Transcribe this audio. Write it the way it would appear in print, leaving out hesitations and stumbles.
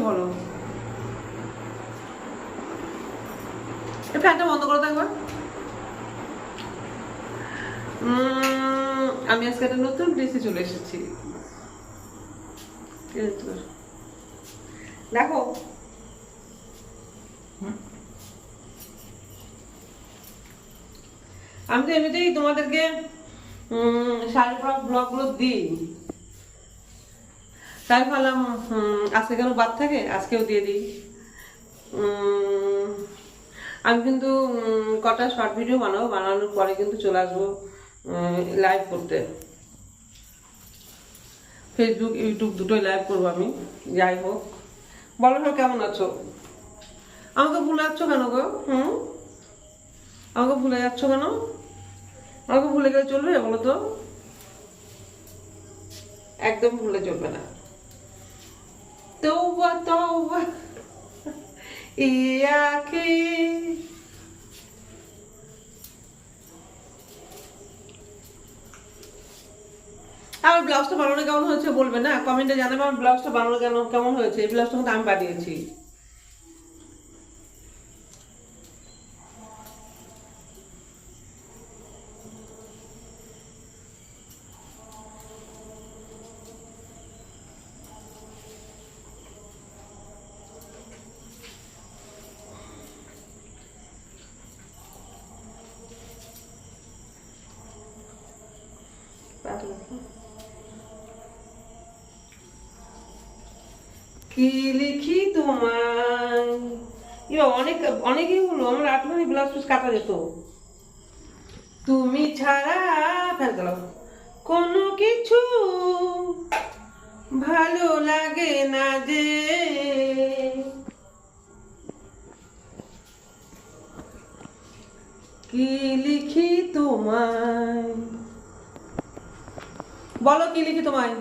বলো। এই ফ্যানটা বন্ধ করো তো একবার। আমি আজকে একটা নতুন ড্রেসে চলে এসেছি। দেখো আমি তো এমনিতেই তোমাদেরকে শাড়ি পরা ব্লগগুলো দিই, তাই ভাবলাম আজকে কেন বাদ থাকে, আজকেও দিয়ে দিই। আমি কিন্তু কটা শর্ট ভিডিও বানাবো, বানানোর পরে কিন্তু চলে আসবো লাইভ করতে। ফেসবুক ইউটিউব দুটোই লাইভ করবো আমি। যাই হোক, বলো সব কেমন আছো? আমাকে ভুলে যাচ্ছ কেন গো? আমাকে ভুলে যাচ্ছ কেন? আমাকে ভুলে গেলে চলবে বলো তো? একদম ভুলে চলবে না। তওবা তওবা ইয়াকে। আমার ব্লাউজটা বানানো কেমন হয়েছে বলবে না? কমেন্টে জানাবে আমার ব্লাউজটা বানানো কেমন হয়েছে। এই ব্লাউজটা কিন্তু আমি বানিয়েছি। কি লিখি তোমায়? অনেকেই হলো আমার 8 ব্লাউজ পিস কাটা যেত। তুমি ছাড়া ফেল গেল কোনো কিছু ভালো লাগে না যে। কি লিখি তোমায়? বলো কি লিখি তোমায়?